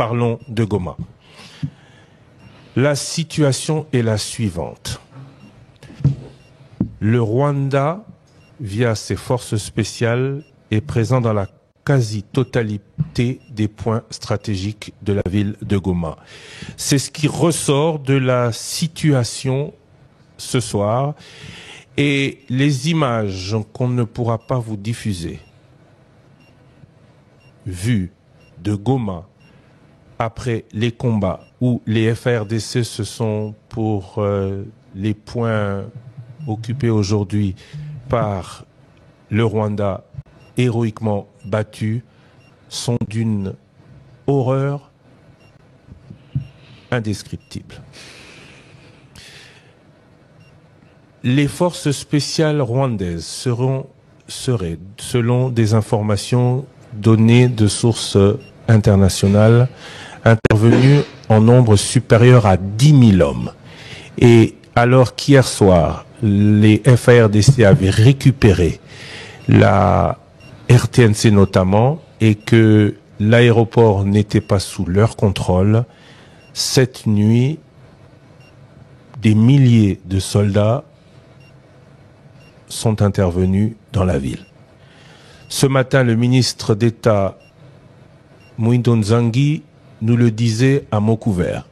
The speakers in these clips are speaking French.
parlons de Goma. La situation est la suivante. Le Rwanda, via ses forces spéciales, est présent dans la quasi-totalité des points stratégiques de la ville de Goma. C'est ce qui ressort de la situation ce soir. Et les images qu'on ne pourra pas vous diffuser, vues de Goma, après les combats où les FARDC se sont pour les points occupés aujourd'hui par le Rwanda héroïquement battu, sont d'une horreur indescriptible. Les forces spéciales rwandaises seraient, selon des informations données de sources internationales, intervenues en nombre supérieur à 10 000 hommes. Et alors qu'hier soir, les FARDC avaient récupéré la RTNC notamment, et que l'aéroport n'était pas sous leur contrôle, cette nuit, des milliers de soldats sont intervenus dans la ville. Ce matin, le ministre d'État Mwindo Nzangi nous le disait à mots couverts.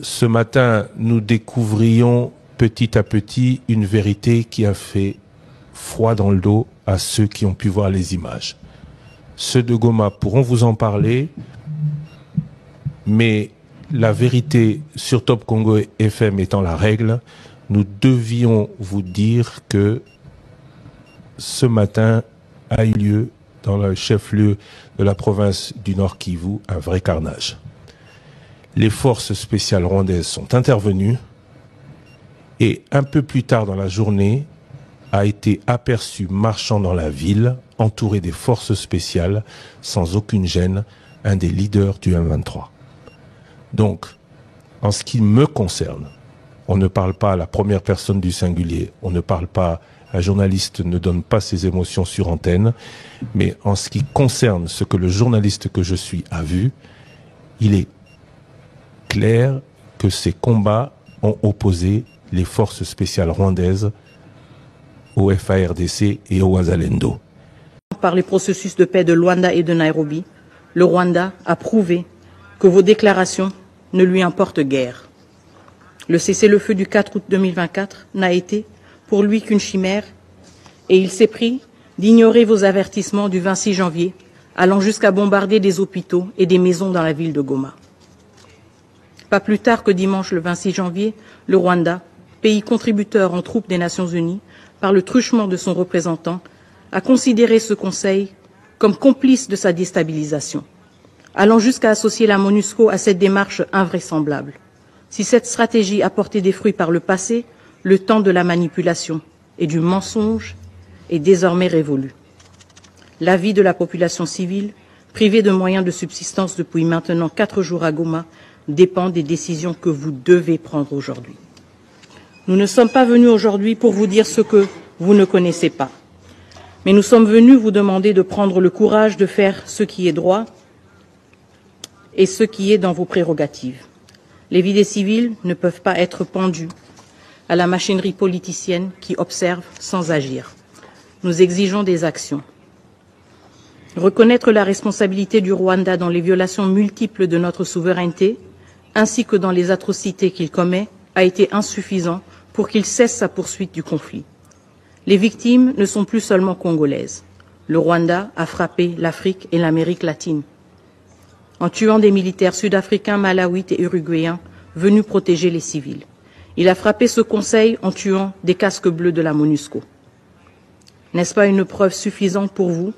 Ce matin, nous découvrions petit à petit une vérité qui a fait froid dans le dos à ceux qui ont pu voir les images. Ceux de Goma pourront vous en parler, mais la vérité sur Top Congo FM étant la règle, nous devions vous dire que ce matin a eu lieu dans le chef-lieu de la province du Nord Kivu un vrai carnage. Les forces spéciales rwandaises sont intervenues et un peu plus tard dans la journée a été aperçu marchant dans la ville, entouré des forces spéciales, sans aucune gêne, un des leaders du M23. Donc, en ce qui me concerne, on ne parle pas à la première personne du singulier, on ne parle pas, un journaliste ne donne pas ses émotions sur antenne, mais en ce qui concerne ce que le journaliste que je suis a vu, il est clair que ces combats ont opposé les forces spéciales rwandaises au FARDC et au Wazalendo. Par les processus de paix de Luanda et de Nairobi, le Rwanda a prouvé que vos déclarations ne lui importent guère. Le cessez-le-feu du 4 août 2024 n'a été pour lui qu'une chimère et il s'est pris d'ignorer vos avertissements du 26 janvier, allant jusqu'à bombarder des hôpitaux et des maisons dans la ville de Goma. Pas plus tard que dimanche le 26 janvier, le Rwanda, pays contributeur en troupes des Nations Unies, par le truchement de son représentant, a considéré ce Conseil comme complice de sa déstabilisation, allant jusqu'à associer la MONUSCO à cette démarche invraisemblable. Si cette stratégie a porté des fruits par le passé, le temps de la manipulation et du mensonge est désormais révolu. La vie de la population civile, privée de moyens de subsistance depuis maintenant 4 jours à Goma, dépend des décisions que vous devez prendre aujourd'hui. Nous ne sommes pas venus aujourd'hui pour vous dire ce que vous ne connaissez pas, mais nous sommes venus vous demander de prendre le courage de faire ce qui est droit et ce qui est dans vos prérogatives. Les vies des civils ne peuvent pas être pendues à la machinerie politicienne qui observe sans agir. Nous exigeons des actions. Reconnaître la responsabilité du Rwanda dans les violations multiples de notre souveraineté, ainsi que dans les atrocités qu'il commet, a été insuffisant pour qu'il cesse sa poursuite du conflit. Les victimes ne sont plus seulement congolaises. Le Rwanda a frappé l'Afrique et l'Amérique latine, en tuant des militaires sud-africains, malawites et uruguayens venus protéger les civils. Il a frappé ce Conseil en tuant des casques bleus de la MONUSCO. N'est-ce pas une preuve suffisante pour vous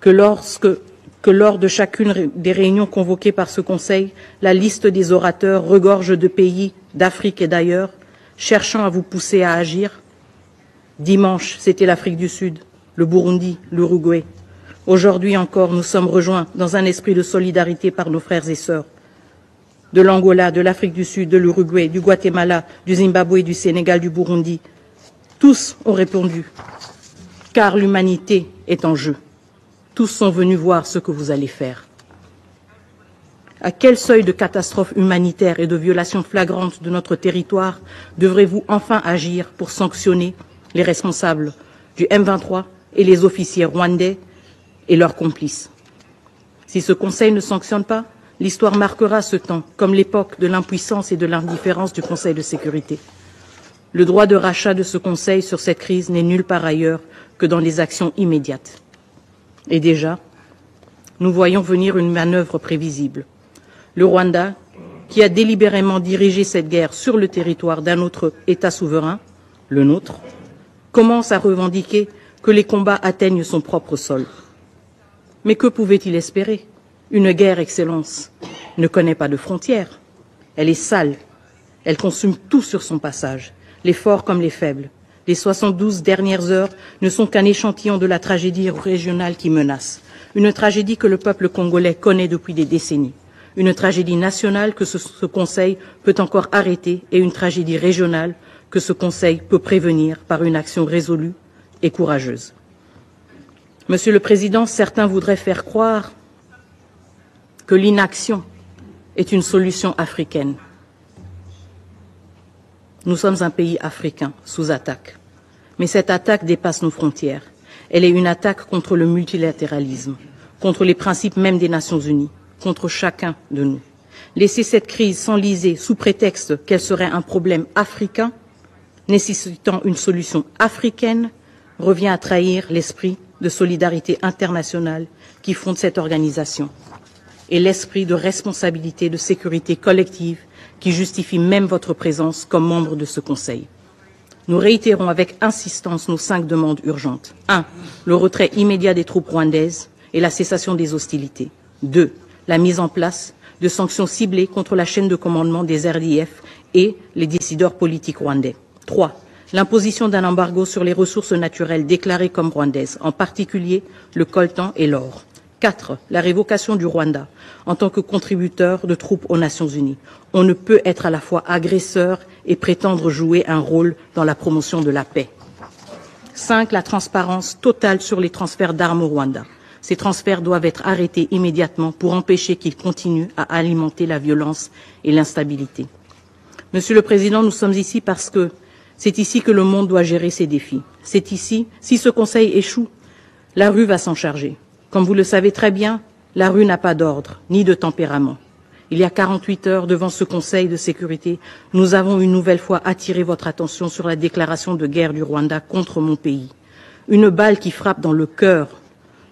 que lors de chacune des réunions convoquées par ce Conseil, la liste des orateurs regorge de pays d'Afrique et d'ailleurs, cherchant à vous pousser à agir? Dimanche, c'était l'Afrique du Sud, le Burundi, l'Uruguay. Aujourd'hui encore, nous sommes rejoints dans un esprit de solidarité par nos frères et sœurs de l'Angola, de l'Afrique du Sud, de l'Uruguay, du Guatemala, du Zimbabwe, du Sénégal, du Burundi. Tous ont répondu, car l'humanité est en jeu. Tous sont venus voir ce que vous allez faire. À quel seuil de catastrophe humanitaire et de violation flagrante de notre territoire devrez-vous enfin agir pour sanctionner les responsables du M23 et les officiers rwandais et leurs complices? Si ce Conseil ne sanctionne pas, l'histoire marquera ce temps comme l'époque de l'impuissance et de l'indifférence du Conseil de sécurité. Le droit de rachat de ce Conseil sur cette crise n'est nulle part ailleurs que dans les actions immédiates. Et déjà, nous voyons venir une manœuvre prévisible. Le Rwanda, qui a délibérément dirigé cette guerre sur le territoire d'un autre État souverain, le nôtre, commence à revendiquer que les combats atteignent son propre sol. Mais que pouvait-il espérer? Une guerre, Excellence, ne connaît pas de frontières. Elle est sale. Elle consume tout sur son passage, les forts comme les faibles. Les 72 dernières heures ne sont qu'un échantillon de la tragédie régionale qui menace. Une tragédie que le peuple congolais connaît depuis des décennies. Une tragédie nationale que ce Conseil peut encore arrêter et une tragédie régionale que ce Conseil peut prévenir par une action résolue et courageuse. Monsieur le Président, certains voudraient faire croire que l'inaction est une solution africaine. Nous sommes un pays africain sous attaque. Mais cette attaque dépasse nos frontières. Elle est une attaque contre le multilatéralisme, contre les principes même des Nations Unies, contre chacun de nous. Laisser cette crise s'enliser sous prétexte qu'elle serait un problème africain, nécessitant une solution africaine, revient à trahir l'esprit de solidarité internationale qui fonde cette organisation et l'esprit de responsabilité, de sécurité collective qui justifie même votre présence comme membre de ce Conseil. Nous réitérons avec insistance nos 5 demandes urgentes. 1. Le retrait immédiat des troupes rwandaises et la cessation des hostilités. 2. La mise en place de sanctions ciblées contre la chaîne de commandement des RDF et les décideurs politiques rwandais. 3. L'imposition d'un embargo sur les ressources naturelles déclarées comme rwandaises, en particulier le coltan et l'or. 4. La révocation du Rwanda en tant que contributeur de troupes aux Nations Unies. On ne peut être à la fois agresseur et prétendre jouer un rôle dans la promotion de la paix. 5. La transparence totale sur les transferts d'armes au Rwanda. Ces transferts doivent être arrêtés immédiatement pour empêcher qu'ils continuent à alimenter la violence et l'instabilité. Monsieur le Président, nous sommes ici parce que c'est ici que le monde doit gérer ses défis. C'est ici, si ce Conseil échoue, la rue va s'en charger. Comme vous le savez très bien, la rue n'a pas d'ordre, ni de tempérament. Il y a 48 heures, devant ce Conseil de sécurité, nous avons une nouvelle fois attiré votre attention sur la déclaration de guerre du Rwanda contre mon pays. Une balle qui frappe dans le cœur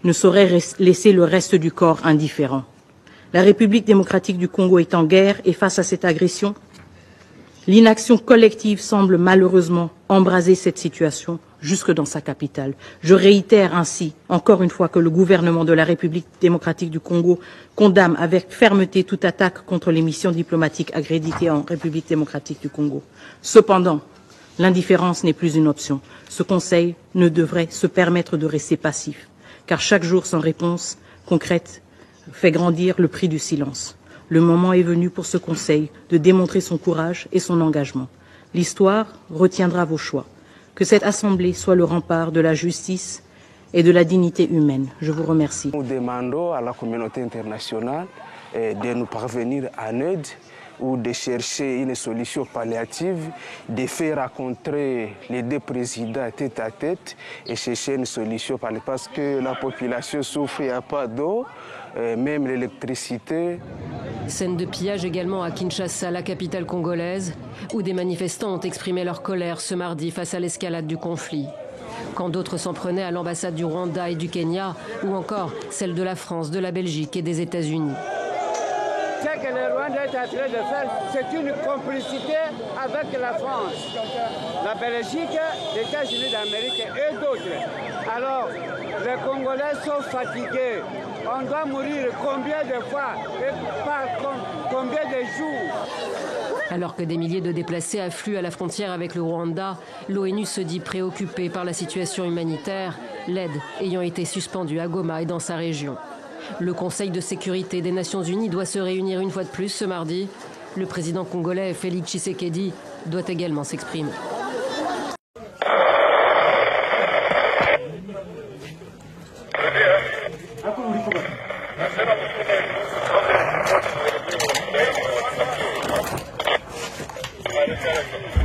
ne saurait laisser le reste du corps indifférent. La République démocratique du Congo est en guerre et face à cette agression, l'inaction collective semble malheureusement embraser cette situation jusque dans sa capitale. Je réitère ainsi, encore une fois, que le gouvernement de la République démocratique du Congo condamne avec fermeté toute attaque contre les missions diplomatiques accréditées en République démocratique du Congo. Cependant, l'indifférence n'est plus une option. Ce Conseil ne devrait se permettre de rester passif, car chaque jour sans réponse concrète fait grandir le prix du silence. Le moment est venu pour ce Conseil de démontrer son courage et son engagement. L'histoire retiendra vos choix. Que cette Assemblée soit le rempart de la justice et de la dignité humaine. Je vous remercie. Nous demandons à la communauté internationale de nous parvenir en aide ou de chercher une solution palliative, de faire rencontrer les 2 présidents tête à tête et chercher une solution parce que la population souffre, il n'y a pas d'eau, même l'électricité. Scène de pillage également à Kinshasa, la capitale congolaise, où des manifestants ont exprimé leur colère ce mardi face à l'escalade du conflit. Quand d'autres s'en prenaient à l'ambassade du Rwanda et du Kenya, ou encore celle de la France, de la Belgique et des États-Unis. Ce que le Rwanda est en train de faire, c'est une complicité avec la France, la Belgique, les États-Unis d'Amérique et d'autres. Alors, les Congolais sont fatigués. On doit mourir combien de fois et par combien de jours? Alors que des milliers de déplacés affluent à la frontière avec le Rwanda, l'ONU se dit préoccupée par la situation humanitaire, l'aide ayant été suspendue à Goma et dans sa région. Le Conseil de sécurité des Nations Unies doit se réunir une fois de plus ce mardi. Le président congolais Félix Tshisekedi doit également s'exprimer. intéressant.